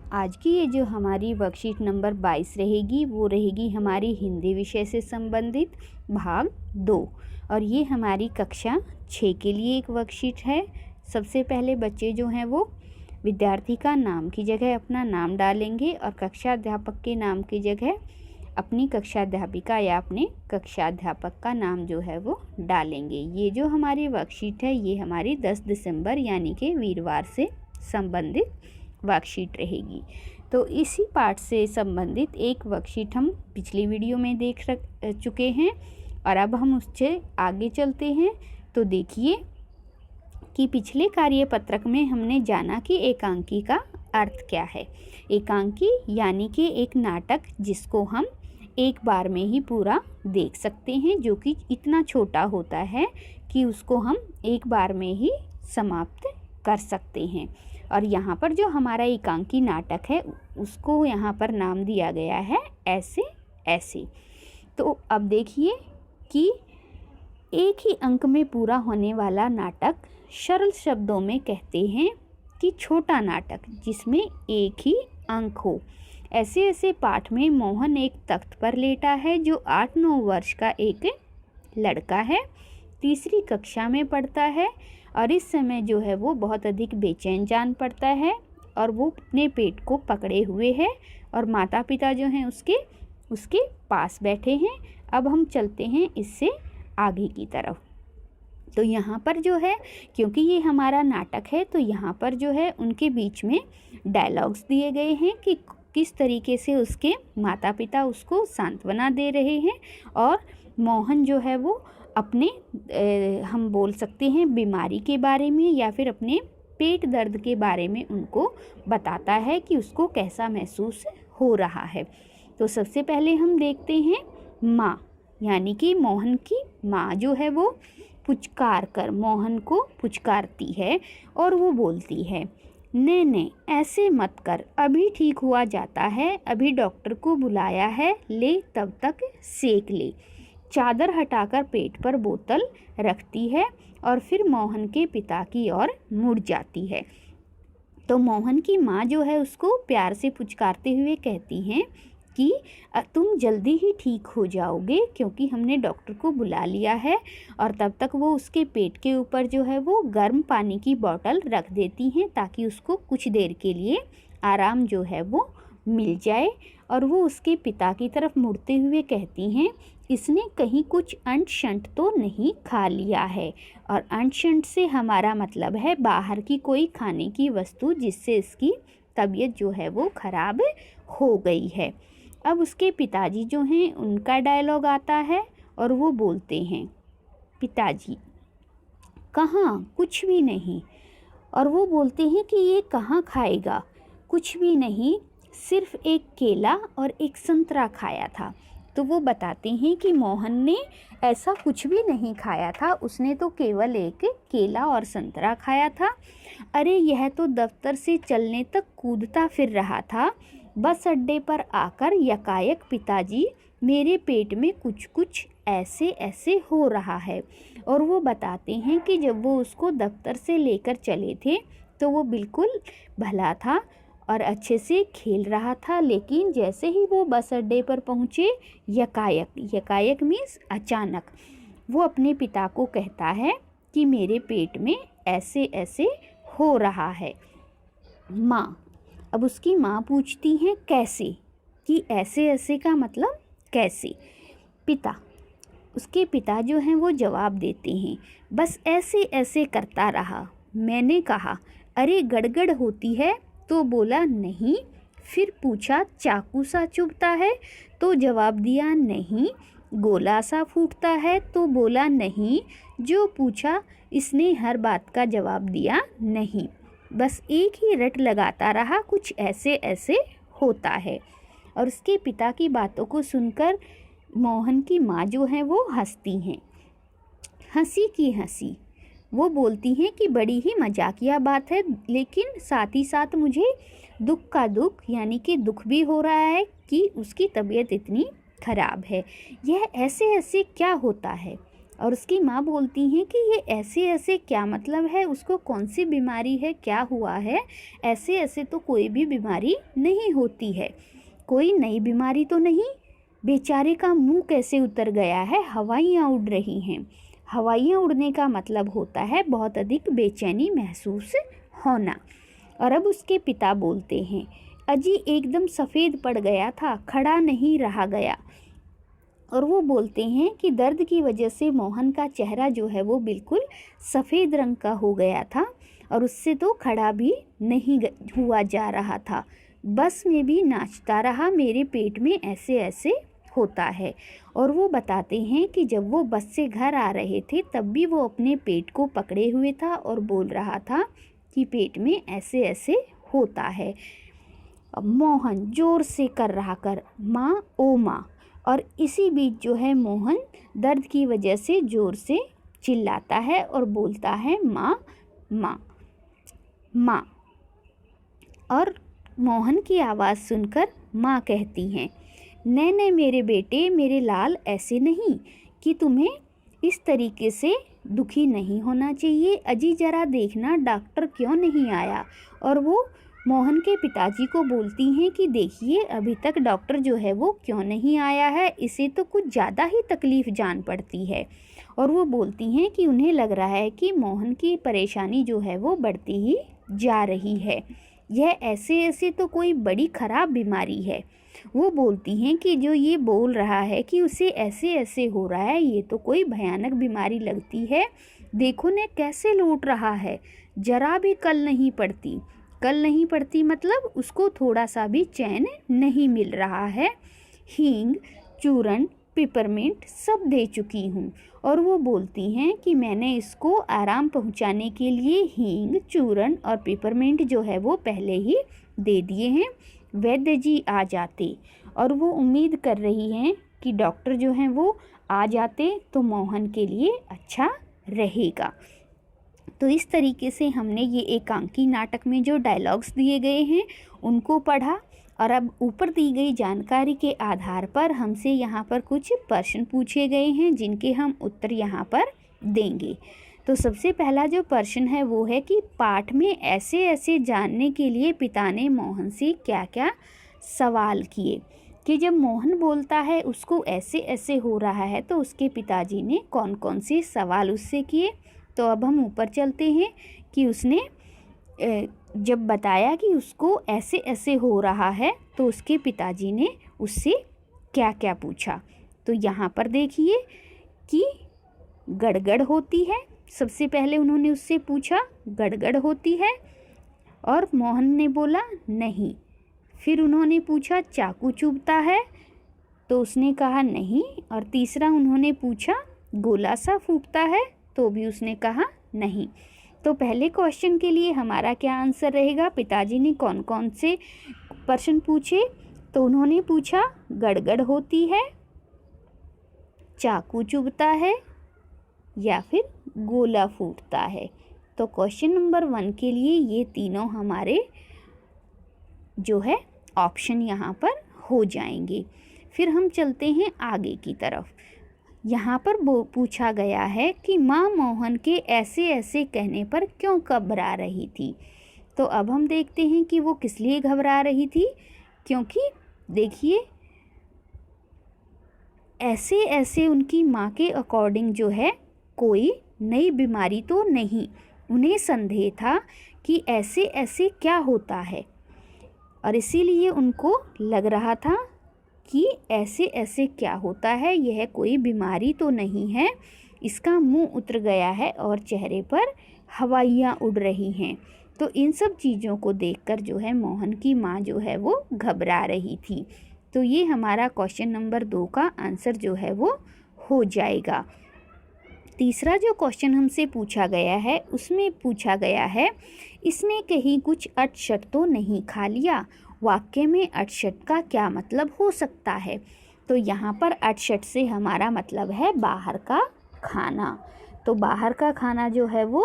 आज की ये जो हमारी वर्कशीट नंबर 22 रहेगी वो रहेगी हमारी हिंदी विषय से संबंधित भाग 2 और ये हमारी कक्षा 6 के लिए एक वर्कशीट है। सबसे पहले बच्चे जो हैं वो विद्यार्थी का नाम की जगह अपना नाम डालेंगे और कक्षा अध्यापक के नाम की जगह अपनी कक्षा अध्यापिका या अपने कक्षा अध्यापक का नाम जो है वो डालेंगे। ये जो हमारी वर्कशीट है ये हमारी 10 दिसंबर यानी कि वीरवार से संबंधित वर्कशीट रहेगी। तो इसी पाठ से संबंधित एक वर्कशीट हम पिछली वीडियो में देख चुके हैं और अब हम उससे आगे चलते हैं। तो देखिए कि पिछले कार्यपत्रक में हमने जाना कि एकांकी का अर्थ क्या है। एकांकी यानी कि एक नाटक जिसको हम एक बार में ही पूरा देख सकते हैं, जो कि इतना छोटा होता है कि उसको हम एक बार में ही समाप्त कर सकते हैं। और यहाँ पर जो हमारा एकांकी नाटक है उसको यहाँ पर नाम दिया गया है ऐसे ऐसे। तो अब देखिए कि एक ही अंक में पूरा होने वाला नाटक सरल शब्दों में कहते हैं कि छोटा नाटक जिसमें एक ही अंक हो। ऐसे ऐसे पाठ में मोहन एक तख्त पर लेटा है जो 8-9 वर्ष का एक लड़का है, तीसरी कक्षा में पढ़ता है और इस समय जो है वो बहुत अधिक बेचैन जान पड़ता है और वो अपने पेट को पकड़े हुए है और माता पिता जो हैं उसके पास बैठे हैं। अब हम चलते हैं इससे आगे की तरफ। तो यहाँ पर जो है, क्योंकि ये हमारा नाटक है तो यहाँ पर जो है उनके बीच में डायलॉग्स दिए गए हैं कि किस तरीके से उसके माता पिता उसको सांत्वना दे रहे हैं और मोहन जो है वो अपने हम बोल सकते हैं बीमारी के बारे में या फिर अपने पेट दर्द के बारे में उनको बताता है कि उसको कैसा महसूस हो रहा है। तो सबसे पहले हम देखते हैं माँ, यानी कि मोहन की माँ जो है वो पुचकार कर मोहन को पुचकारती है और वो बोलती है, ने ऐसे मत कर, अभी ठीक हुआ जाता है, अभी डॉक्टर को बुलाया है, ले तब तक सेक ले। चादर हटाकर पेट पर बोतल रखती है और फिर मोहन के पिता की ओर मुड़ जाती है। तो मोहन की माँ जो है उसको प्यार से पुचकारते हुए कहती हैं कि तुम जल्दी ही ठीक हो जाओगे क्योंकि हमने डॉक्टर को बुला लिया है। और तब तक वो उसके पेट के ऊपर जो है वो गर्म पानी की बोतल रख देती हैं ताकि उसको कुछ देर के लिए आराम जो है वो मिल जाए। और वो उसके पिता की तरफ मुड़ते हुए कहती हैं, इसने कहीं कुछ अंट शंट तो नहीं खा लिया है। और अंट शंट से हमारा मतलब है बाहर की कोई खाने की वस्तु जिससे इसकी तबीयत जो है वो ख़राब हो गई है। अब उसके पिताजी जो हैं उनका डायलॉग आता है और वो बोलते हैं, पिताजी कहाँ, कुछ भी नहीं। और वो बोलते हैं कि ये कहाँ खाएगा, कुछ भी नहीं, सिर्फ एक केला और एक संतरा खाया था। तो वो बताते हैं कि मोहन ने ऐसा कुछ भी नहीं खाया था, उसने तो केवल एक केला और संतरा खाया था। अरे यह तो दफ्तर से चलने तक कूदता फिर रहा था, बस अड्डे पर आकर यकायक पिताजी मेरे पेट में कुछ कुछ ऐसे ऐसे हो रहा है। और वो बताते हैं कि जब वो उसको दफ्तर से लेकर चले थे तो वो बिल्कुल भला था और अच्छे से खेल रहा था, लेकिन जैसे ही वो बस अड्डे पर पहुँचे यकायक मीन्स अचानक वो अपने पिता को कहता है कि मेरे पेट में ऐसे ऐसे हो रहा है। माँ, अब उसकी माँ पूछती हैं कैसे, कि ऐसे ऐसे का मतलब कैसे। उसके पिता जो हैं वो जवाब देते हैं, बस ऐसे ऐसे करता रहा। मैंने कहा अरे गड़गड़ होती है तो बोला नहीं, फिर पूछा चाकू सा चुभता है तो जवाब दिया नहीं, गोला सा फूटता है तो बोला नहीं, जो पूछा इसने हर बात का जवाब दिया नहीं, बस एक ही रट लगाता रहा, कुछ ऐसे ऐसे होता है। और उसके पिता की बातों को सुनकर मोहन की माँ जो है वो हंसती हैं, हंसी की हंसी। वो बोलती हैं कि बड़ी ही मजाकिया बात है, लेकिन साथ ही साथ मुझे दुख का दुख यानी कि दुख भी हो रहा है कि उसकी तबीयत इतनी ख़राब है। यह ऐसे ऐसे क्या होता है, और उसकी माँ बोलती हैं कि ये ऐसे ऐसे क्या मतलब है, उसको कौन सी बीमारी है, क्या हुआ है। ऐसे ऐसे तो कोई भी बीमारी नहीं होती है, कोई नई बीमारी तो नहीं। बेचारे का मुंह कैसे उतर गया है, हवाइयाँ उड़ रही हैं। हवाइयाँ उड़ने का मतलब होता है बहुत अधिक बेचैनी महसूस होना। और अब उसके पिता बोलते हैं, अजी एकदम सफ़ेद पड़ गया था, खड़ा नहीं रहा गया। और वो बोलते हैं कि दर्द की वजह से मोहन का चेहरा जो है वो बिल्कुल सफ़ेद रंग का हो गया था और उससे तो खड़ा भी नहीं हुआ जा रहा था। बस में भी नाचता रहा, मेरे पेट में ऐसे ऐसे होता है। और वो बताते हैं कि जब वो बस से घर आ रहे थे तब भी वो अपने पेट को पकड़े हुए था और बोल रहा था कि पेट में ऐसे ऐसे होता है। मोहन ज़ोर से कर रहा कर माँ ओ माँ। और इसी बीच जो है मोहन दर्द की वजह से ज़ोर से चिल्लाता है और बोलता है माँ माँ माँ। और मोहन की आवाज़ सुनकर माँ कहती हैं, नहीं मेरे बेटे, मेरे लाल, ऐसे नहीं कि तुम्हें इस तरीके से दुखी नहीं होना चाहिए। अजी ज़रा देखना डॉक्टर क्यों नहीं आया। और वो मोहन के पिताजी को बोलती हैं कि देखिए अभी तक डॉक्टर जो है वो क्यों नहीं आया है, इसे तो कुछ ज़्यादा ही तकलीफ़ जान पड़ती है। और वो बोलती हैं कि उन्हें लग रहा है कि मोहन की परेशानी जो है वो बढ़ती ही जा रही है, यह ऐसे ऐसे तो कोई बड़ी ख़राब बीमारी है। वो बोलती हैं कि जो ये बोल रहा है कि उसे ऐसे ऐसे हो रहा है, ये तो कोई भयानक बीमारी लगती है। देखो ने कैसे लौट रहा है, जरा भी कल नहीं पड़ती। कल नहीं पड़ती मतलब उसको थोड़ा सा भी चैन नहीं मिल रहा है। हींग, चूरन, पिपरमिंट सब दे चुकी हूँ। और वो बोलती हैं कि मैंने इसको आराम पहुँचाने के लिए हींग, चूरन और पिपरमिंट जो है वो पहले ही दे दिए हैं। वैद्य जी आ जाते और वो उम्मीद कर रही हैं कि डॉक्टर जो हैं वो आ जाते तो मोहन के लिए अच्छा रहेगा। तो इस तरीके से हमने ये एकांकी नाटक में जो डायलॉग्स दिए गए हैं उनको पढ़ा। और अब ऊपर दी गई जानकारी के आधार पर हमसे यहाँ पर कुछ प्रश्न पूछे गए हैं जिनके हम उत्तर यहाँ पर देंगे। तो सबसे पहला जो प्रश्न है वो है कि पाठ में ऐसे ऐसे जानने के लिए पिता ने मोहन से क्या क्या सवाल किए। कि जब मोहन बोलता है उसको ऐसे ऐसे हो रहा है तो उसके पिताजी ने कौन कौन से सवाल उससे किए। तो अब हम ऊपर चलते हैं कि उसने जब बताया कि उसको ऐसे ऐसे हो रहा है तो उसके पिताजी ने उससे क्या क्या पूछा। तो यहाँ पर देखिए कि गड़गड़ होती है, सबसे पहले उन्होंने उससे पूछा गड़गड़ होती है और मोहन ने बोला नहीं। फिर उन्होंने पूछा चाकू चुभता है तो उसने कहा नहीं। और तीसरा उन्होंने पूछा गोला सा फूटता है तो भी उसने कहा नहीं। तो पहले क्वेश्चन के लिए हमारा क्या आंसर रहेगा, पिताजी ने कौन कौन से प्रश्न पूछे। तो उन्होंने पूछा गड़गड़ होती है, चाकू चुभता है या फिर गोला फूटता है। तो क्वेश्चन नंबर 1 के लिए ये तीनों हमारे जो है ऑप्शन यहाँ पर हो जाएंगे। फिर हम चलते हैं आगे की तरफ। यहाँ पर पूछा गया है कि माँ मोहन के ऐसे ऐसे कहने पर क्यों घबरा रही थी। तो अब हम देखते हैं कि वो किस लिए घबरा रही थी। क्योंकि देखिए ऐसे ऐसे उनकी माँ के अकॉर्डिंग जो है कोई नई बीमारी तो नहीं। उन्हें संदेह था कि ऐसे ऐसे क्या होता है और इसीलिए उनको लग रहा था कि ऐसे ऐसे क्या होता है, यह कोई बीमारी तो नहीं है। इसका मुंह उतर गया है और चेहरे पर हवाइयाँ उड़ रही हैं। तो इन सब चीज़ों को देखकर जो है मोहन की माँ जो है वो घबरा रही थी। तो ये हमारा क्वेश्चन नंबर 2 का आंसर जो है वो हो जाएगा। तीसरा जो क्वेश्चन हमसे पूछा गया है उसमें पूछा गया है इसने कहीं कुछ अटशट तो नहीं खा लिया, वाक्य में अटशट का क्या मतलब हो सकता है। तो यहाँ पर अटशट से हमारा मतलब है बाहर का खाना। तो बाहर का खाना जो है वो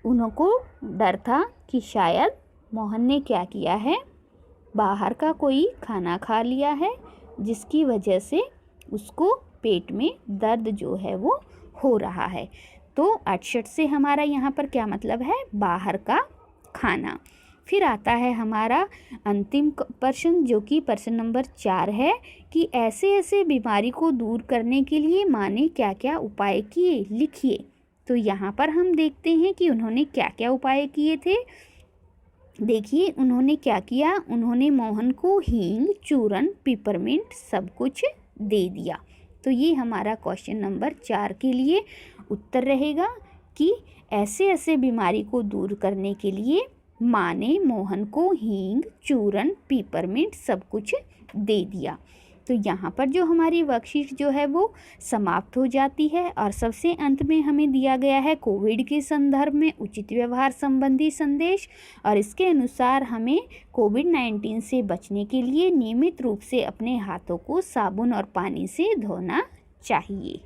उनको डर था कि शायद मोहन ने क्या किया है, बाहर का कोई खाना खा लिया है जिसकी वजह से उसको पेट में दर्द जो है वो हो रहा है। तो 68 से हमारा यहाँ पर क्या मतलब है, बाहर का खाना। फिर आता है हमारा अंतिम प्रश्न, जो कि प्रश्न नंबर 4 है कि ऐसे ऐसे बीमारी को दूर करने के लिए माँ ने क्या क्या उपाय किए, लिखिए। तो यहाँ पर हम देखते हैं कि उन्होंने क्या क्या उपाय किए थे। देखिए उन्होंने क्या किया, उन्होंने मोहन को हींग, चूरन, पिपरमिंट सब कुछ दे दिया। तो ये हमारा क्वेश्चन नंबर 4 के लिए उत्तर रहेगा कि ऐसे ऐसे बीमारी को दूर करने के लिए माँ ने मोहन को हींग, चूरन, पिपरमिंट सब कुछ दे दिया। तो यहाँ पर जो हमारी वर्कशीट जो है वो समाप्त हो जाती है। और सबसे अंत में हमें दिया गया है कोविड के संदर्भ में उचित व्यवहार संबंधी संदेश, और इसके अनुसार हमें कोविड-19 से बचने के लिए नियमित रूप से अपने हाथों को साबुन और पानी से धोना चाहिए।